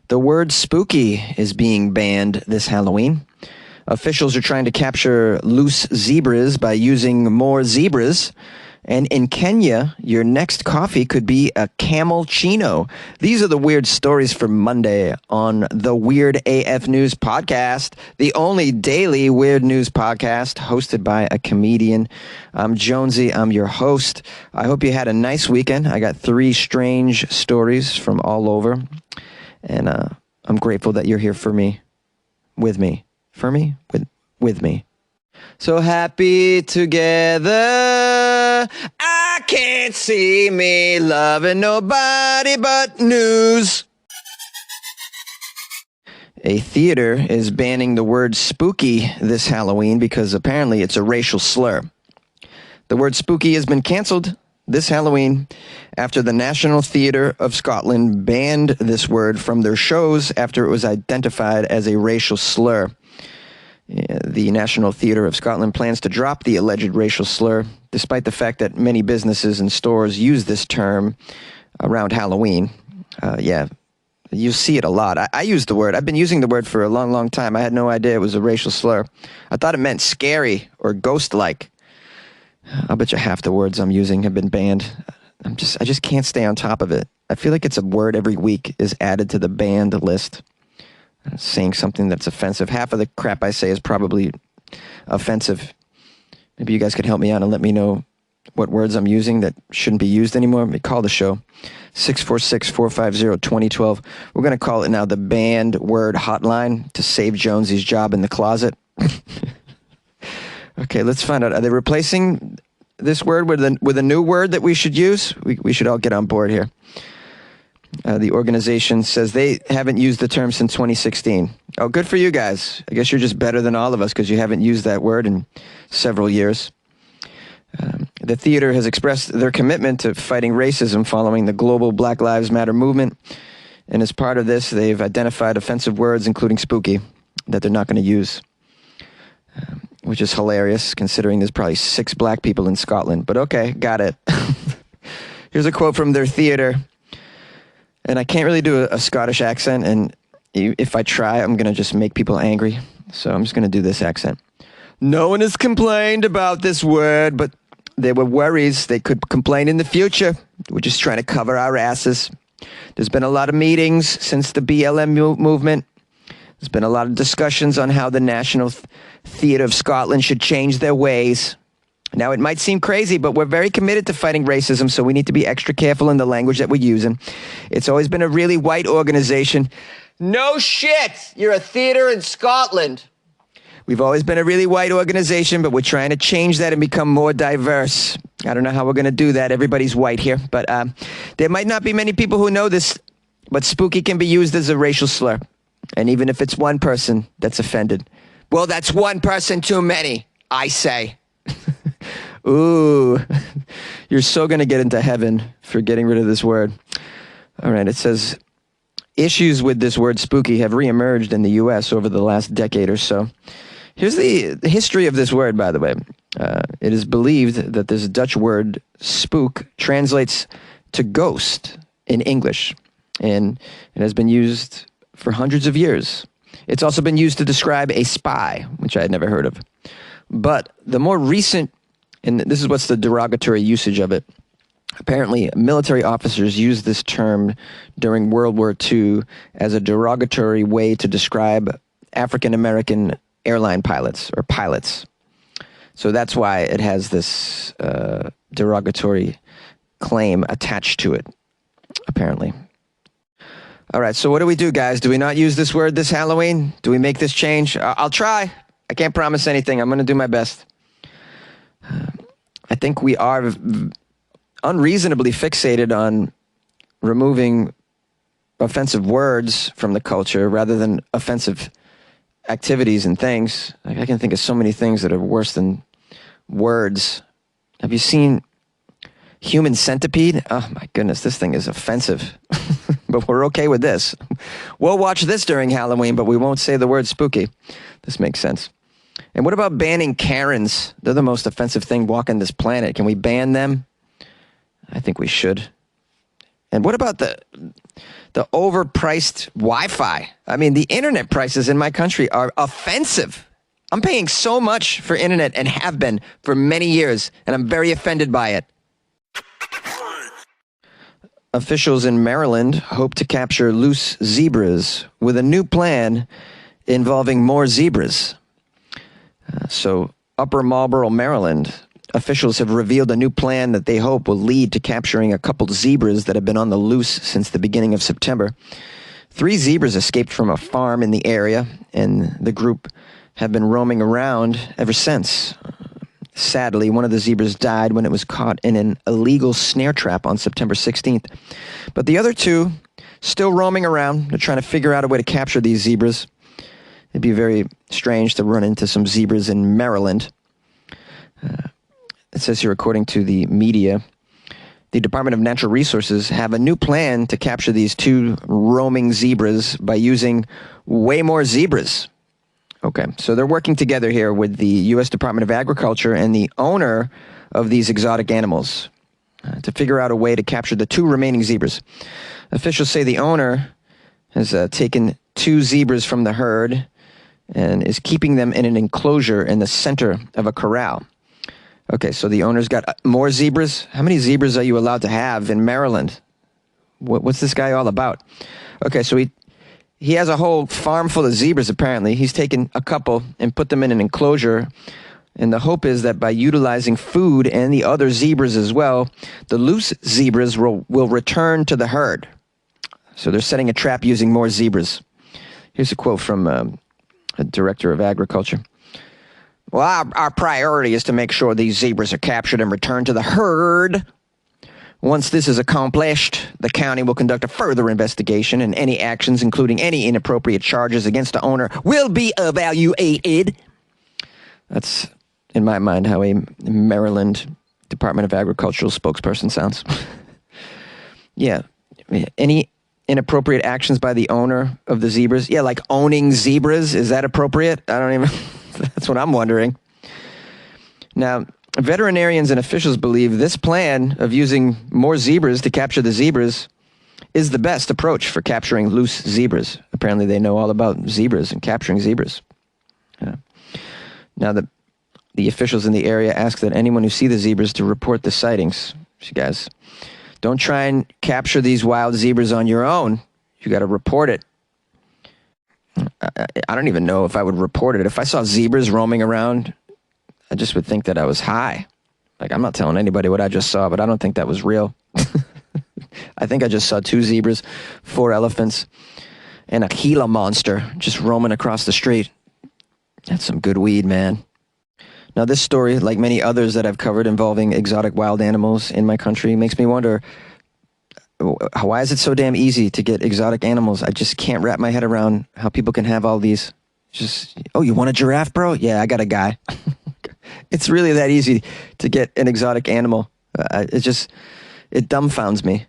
The word spooky is being banned this Halloween. Officials are trying to capture loose zebras by using more zebras. And in Kenya, your next coffee could be a camel-ccino. These are the weird stories for Monday on the Weird AF News podcast, the only daily weird news podcast hosted by a comedian. I'm Jonesy. I'm your host. I hope you had a nice weekend. I got 3 strange stories from all over. And I'm grateful that you're here for me, with me, for me, with me. So happy together, I can't see me loving nobody but news. A theater is banning the word spooky this Halloween because apparently it's a racial slur. The word spooky has been canceled this Halloween after the National Theatre of Scotland banned this word from their shows after it was identified as a racial slur. The National Theatre of Scotland plans to drop the alleged racial slur, despite the fact that many businesses and stores use this term around Halloween. You see it a lot. I use the word. I've been using the word for a long, long time. I had no idea it was a racial slur. I thought it meant scary or ghost-like. I'll bet you half the words I'm using have been banned. I just can't stay on top of it. I feel like it's a word every week is added to the banned list. Saying something that's offensive. Half of the crap I say is probably offensive. Maybe you guys could help me out and let me know what words I'm using that shouldn't be used anymore. Call the show, 646-450-2012. We're going to call it now the banned word hotline to save Jonesy's job in the closet. Okay, let's find out. Are they replacing this word with a new word that we should use? We should all get on board here. The organization says they haven't used the term since 2016. Oh, good for you guys. I guess you're just better than all of us because you haven't used that word in several years. The theater has expressed their commitment to fighting racism following the global Black Lives Matter movement. And as part of this, they've identified offensive words, including spooky, that they're not going to use, which is hilarious considering there's probably 6 black people in Scotland. But okay, got it. Here's a quote from their theater. And I can't really do a Scottish accent, and if I try, I'm going to just make people angry. So I'm just going to do this accent. No one has complained about this word, but there were worries they could complain in the future. We're just trying to cover our asses. There's been a lot of meetings since the BLM movement. There's been a lot of discussions on how the National Theatre of Scotland should change their ways. Now, it might seem crazy, but we're very committed to fighting racism, so we need to be extra careful in the language that we're using. It's always been a really white organization. No shit! You're a theater in Scotland. We've always been a really white organization, but we're trying to change that and become more diverse. I don't know how we're going to do that. Everybody's white here. But there might not be many people who know this, but spooky can be used as a racial slur. And even if it's one person that's offended, well, that's one person too many, I say. Ooh, you're so going to get into heaven for getting rid of this word. All right, it says, issues with this word spooky have reemerged in the U.S. over the last decade or so. Here's the history of this word, by the way. It is believed that this Dutch word spook translates to ghost in English, and it has been used for hundreds of years. It's also been used to describe a spy, which I had never heard of. But the more recent, and this is what's the derogatory usage of it. Apparently, military officers used this term during World War II as a derogatory way to describe African-American airline pilots or pilots. So that's why it has this derogatory claim attached to it, apparently. All right, so what do we do, guys? Do we not use this word this Halloween? Do we make this change? I'll try. I can't promise anything. I'm going to do my best. I think we are unreasonably fixated on removing offensive words from the culture rather than offensive activities and things. Like, I can think of so many things that are worse than words. Have you seen Human Centipede? Oh my goodness, this thing is offensive. But we're okay with this. We'll watch this during Halloween, but we won't say the word spooky. This makes sense. And what about banning Karens? They're the most offensive thing walking this planet. Can we ban them? I think we should. And what about the overpriced Wi-Fi? I mean, the internet prices in my country are offensive. I'm paying so much for internet and have been for many years, and I'm very offended by it. Officials in Maryland hope to capture loose zebras with a new plan involving more zebras. So, Upper Marlboro, Maryland, officials have revealed a new plan that they hope will lead to capturing a couple zebras that have been on the loose since the beginning of September. 3 zebras escaped from a farm in the area, and the group have been roaming around ever since. Sadly, one of the zebras died when it was caught in an illegal snare trap on September 16th. But the other 2 still roaming around. They're trying to figure out a way to capture these zebras. It'd be very strange to run into some zebras in Maryland. It says here, according to the media, the Department of Natural Resources have a new plan to capture these 2 roaming zebras by using way more zebras. Okay, so they're working together here with the U.S. Department of Agriculture and the owner of these exotic animals to figure out a way to capture the 2 remaining zebras. Officials say the owner has taken 2 zebras from the herd and is keeping them in an enclosure in the center of a corral. Okay, so the owner's got more zebras. How many zebras are you allowed to have in Maryland? What's this guy all about? Okay, so he has a whole farm full of zebras, apparently. He's taken a couple and put them in an enclosure. And the hope is that by utilizing food and the other zebras as well, the loose zebras will return to the herd. So they're setting a trap using more zebras. Here's a quote from a director of agriculture. Well, our priority is to make sure these zebras are captured and returned to the herd. Once this is accomplished, the county will conduct a further investigation, and any actions, including any inappropriate charges against the owner, will be evaluated. That's, in my mind, how a Maryland Department of Agricultural spokesperson sounds. Yeah. Any inappropriate actions by the owner of the zebras? Yeah, like owning zebras. Is that appropriate? I don't even... That's what I'm wondering. Now, veterinarians and officials believe this plan of using more zebras to capture the zebras is the best approach for capturing loose zebras. Apparently, they know all about zebras and capturing zebras. Now, the officials in the area ask that anyone who see the zebras to report the sightings. So guys, don't try and capture these wild zebras on your own. You got to report it. I don't even know if I would report it. If I saw zebras roaming around, I just would think that I was high. Like, I'm not telling anybody what I just saw, but I don't think that was real. I think I just saw 2 zebras, 4 elephants, and a Gila monster just roaming across the street. That's some good weed, man. Now, this story, like many others that I've covered involving exotic wild animals in my country, makes me wonder, why is it so damn easy to get exotic animals? I just can't wrap my head around how people can have all these. Just, oh, you want a giraffe, bro? Yeah, I got a guy. It's really that easy to get an exotic animal. It dumbfounds me.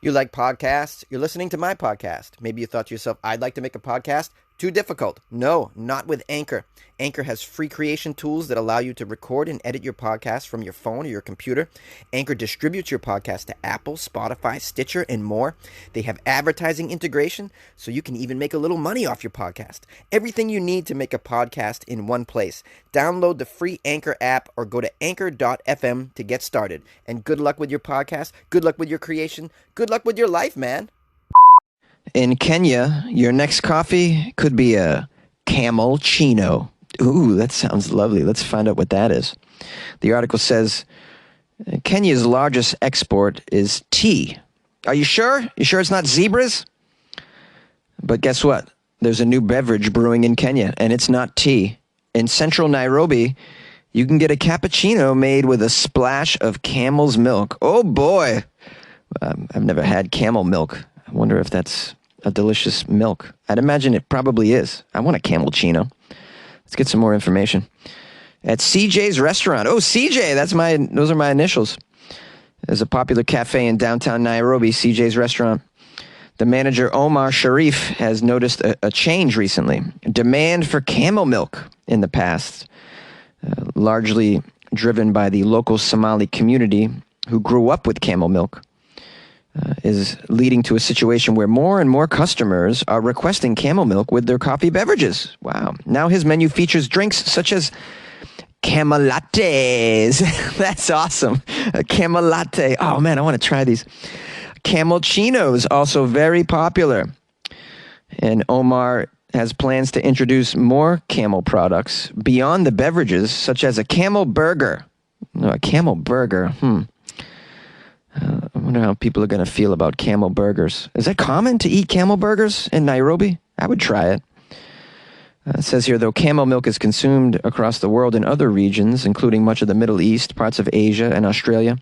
You like podcasts? You're listening to my podcast. Maybe you thought to yourself, I'd like to make a podcast. Too difficult. No, not with Anchor. Anchor has free creation tools that allow you to record and edit your podcast from your phone or your computer. Anchor distributes your podcast to Apple, Spotify, Stitcher, and more. They have advertising integration, so you can even make a little money off your podcast. Everything you need to make a podcast in one place. Download the free Anchor app or go to anchor.fm to get started. And good luck with your podcast. Good luck with your creation. Good luck with your life, man. In Kenya, your next coffee could be a camel-ccino. Ooh, that sounds lovely. Let's find out what that is. The article says, Kenya's largest export is tea. Are you sure? You sure it's not zebras? But guess what? There's a new beverage brewing in Kenya, and it's not tea. In central Nairobi, you can get a cappuccino made with a splash of camel's milk. Oh, boy. I've never had camel milk. I wonder if that's a delicious milk. I'd imagine it probably is. I want a camel-ccino. Let's get some more information. At CJ's restaurant. Oh, CJ, those are my initials. There's a popular cafe in downtown Nairobi, CJ's restaurant. The manager, Omar Sharif, has noticed a change recently. Demand for camel milk in the past, largely driven by the local Somali community who grew up with camel milk. is leading to a situation where more and more customers are requesting camel milk with their coffee beverages. Wow. Now his menu features drinks such as camel lattes. That's awesome. A camel latte. Oh, man, I want to try these. Camel-ccino, also very popular. And Omar has plans to introduce more camel products beyond the beverages, such as a camel burger. No, a camel burger. I wonder how people are going to feel about camel burgers. Is that common to eat camel burgers in Nairobi? I would try it. It says here, though camel milk is consumed across the world in other regions, including much of the Middle East, parts of Asia, and Australia,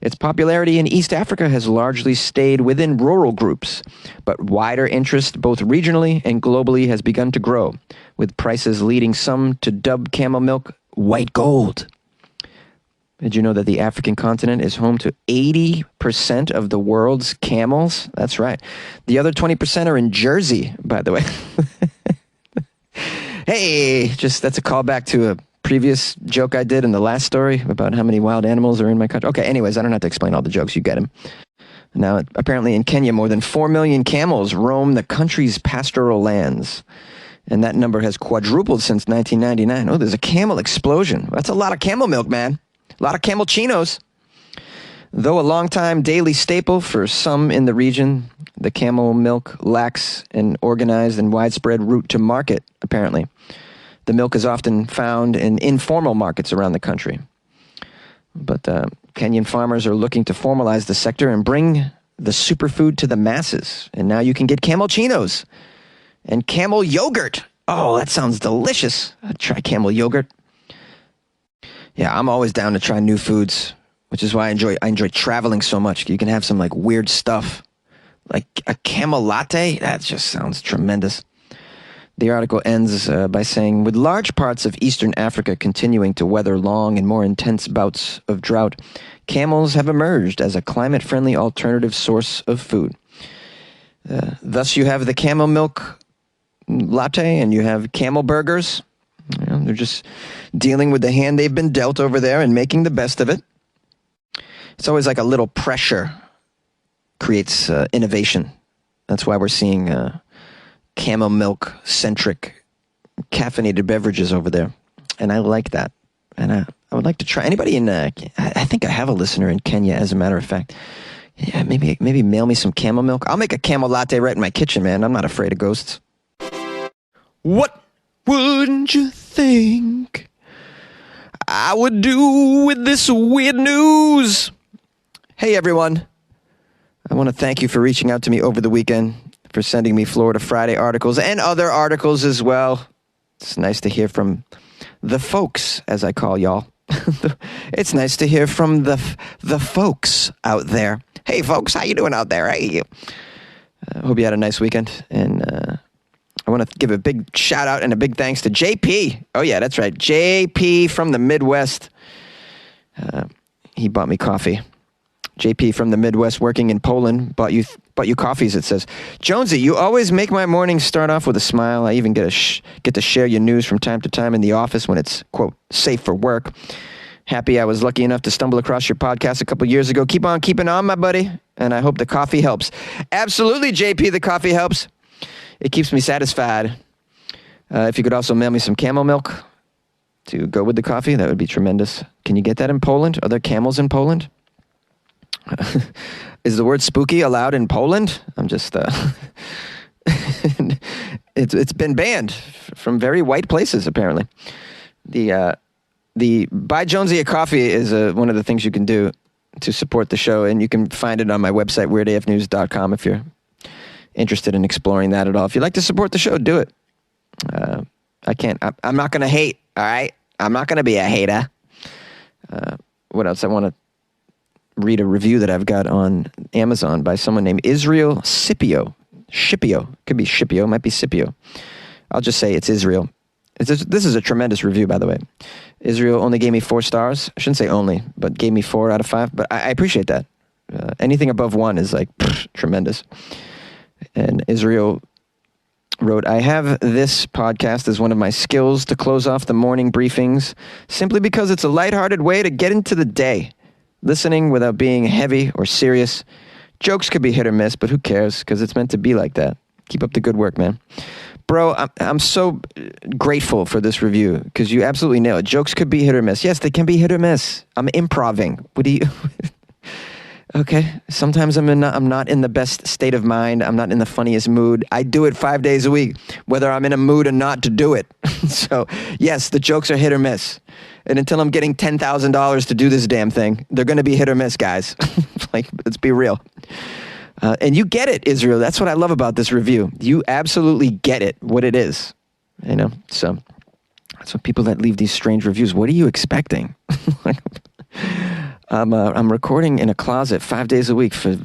its popularity in East Africa has largely stayed within rural groups, but wider interest both regionally and globally has begun to grow, with prices leading some to dub camel milk white gold. Did you know that the African continent is home to 80% of the world's camels? That's right. The other 20% are in Jersey, by the way. Hey, that's a callback to a previous joke I did in the last story about how many wild animals are in my country. Okay, anyways, I don't have to explain all the jokes. You get them. Now, apparently in Kenya, more than 4 million camels roam the country's pastoral lands. And that number has quadrupled since 1999. Oh, there's a camel explosion. That's a lot of camel milk, man. A lot of camel-ccinos. Though a long-time daily staple for some in the region, the camel milk lacks an organized and widespread route to market, apparently. The milk is often found in informal markets around the country. But Kenyan farmers are looking to formalize the sector and bring the superfood to the masses. And now you can get camel-ccinos and camel yogurt. Oh, that sounds delicious. I'd try camel yogurt. Yeah, I'm always down to try new foods, which is why I enjoy traveling so much. You can have some like weird stuff, like a camel latte. That just sounds tremendous. The article ends by saying, with large parts of Eastern Africa continuing to weather long and more intense bouts of drought, camels have emerged as a climate-friendly alternative source of food. Thus, you have the camel milk latte and you have camel burgers. You know, they're just dealing with the hand they've been dealt over there and making the best of it. It's always like a little pressure creates innovation. That's why we're seeing camel milk-centric caffeinated beverages over there. And I like that. And I would like to try. Anybody in, I think I have a listener in Kenya, as a matter of fact. Yeah, maybe mail me some camel milk. I'll make a camel latte right in my kitchen, man. I'm not afraid of ghosts. What wouldn't you think I would do with this weird news? Hey, everyone. I want to thank you for reaching out to me over the weekend, for sending me Florida Friday articles and other articles as well. It's nice to hear from the folks, as I call y'all. It's nice to hear from the folks out there. Hey, folks, how you doing out there? Hey, hope you had a nice weekend. And I want to give a big shout out and a big thanks to JP. Oh, yeah, that's right. JP from the Midwest. He bought me coffee. JP from the Midwest, working in Poland, bought you coffees, it says. Jonesy, you always make my mornings start off with a smile. I even get to share your news from time to time in the office when it's, quote, safe for work. Happy I was lucky enough to stumble across your podcast a couple years ago. Keep on keeping on, my buddy, and I hope the coffee helps. Absolutely, JP, the coffee helps. It keeps me satisfied. If you could also mail me some camel milk to go with the coffee, that would be tremendous. Can you get that in Poland? Are there camels in Poland? Is the word spooky allowed in Poland? I'm just, it's been banned from very white places, apparently. The Buy Jonesy a coffee is one of the things you can do to support the show, and you can find it on my website, weirdafnews.com, if you're interested in exploring that at all. If you'd like to support the show, do it. I'm not going to hate, all right? I'm not going to be a hater. What else? I want to read a review that I've got on Amazon by someone named Israel Scipio. Scipio. Could be Scipio. Might be Scipio. I'll just say it's Israel. This is a tremendous review, by the way. Israel only gave me 4 stars. I shouldn't say only, but gave me 4 out of 5. But I appreciate that. Anything above 1 is like tremendous. And Israel wrote, I have this podcast as one of my skills to close off the morning briefings simply because it's a lighthearted way to get into the day. Listening without being heavy or serious Jokes could be hit or miss, but who cares? Because it's meant to be like that. Keep up the good work, man. Bro, I'm so grateful for this review because you absolutely nail it. Jokes could be hit or miss. Yes, they can be hit or miss. I'm improving. What do you... Okay, sometimes I'm not in the best state of mind. I'm not in the funniest mood. I do it 5 days a week, whether I'm in a mood or not to do it. So, yes, the jokes are hit or miss. And until I'm getting $10,000 to do this damn thing, they're going to be hit or miss, guys. Like, let's be real. And you get it, Israel. That's what I love about this review. You absolutely get it, what it is. You know, so that's what people that leave these strange reviews. What are you expecting? I'm recording in a closet 5 days a week for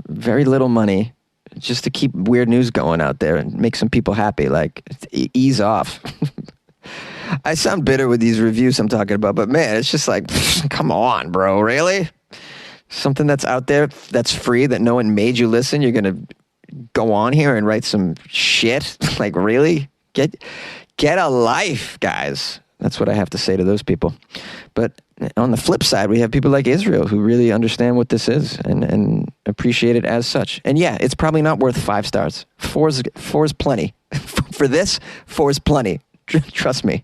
very little money just to keep weird news going out there and make some people happy. Like, ease off. I sound bitter with these reviews I'm talking about, but man, it's just like, come on, bro, really? Something that's out there that's free that no one made you listen, you're going to go on here and write some shit? Like, really? Get a life, guys. That's what I have to say to those people. But on the flip side, we have people like Israel who really understand what this is and appreciate it as such. And yeah, it's probably not worth 5 stars. Four is plenty. For this, 4 is plenty. Trust me.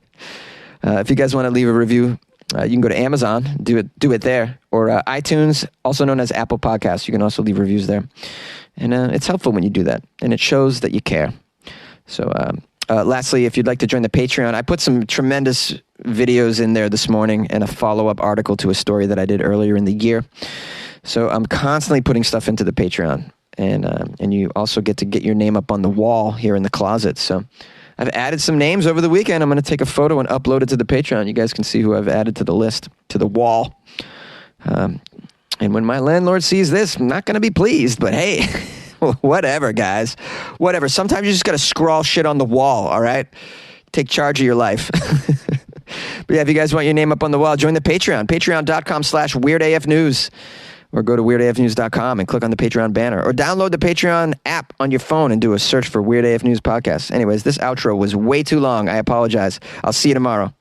If you guys want to leave a review, you can go to Amazon, do it there, or iTunes, also known as Apple Podcasts. You can also leave reviews there. And it's helpful when you do that. And it shows that you care. So lastly, if you'd like to join the Patreon, I put some tremendous videos in there this morning and a follow-up article to a story that I did earlier in the year. So I'm constantly putting stuff into the Patreon. And you also get to get your name up on the wall here in the closet. So I've added some names over the weekend. I'm going to take a photo and upload it to the Patreon. You guys can see who I've added to the list, to the wall. And when my landlord sees this, I'm not going to be pleased, but hey, whatever, guys. Whatever. Sometimes you just got to scrawl shit on the wall, all right? Take charge of your life. But yeah, if you guys want your name up on the wall, join the Patreon, patreon.com/weirdafnews. Or go to weirdafnews.com and click on the Patreon banner. Or download the Patreon app on your phone and do a search for Weird AF News Podcast. Anyways, this outro was way too long. I apologize. I'll see you tomorrow.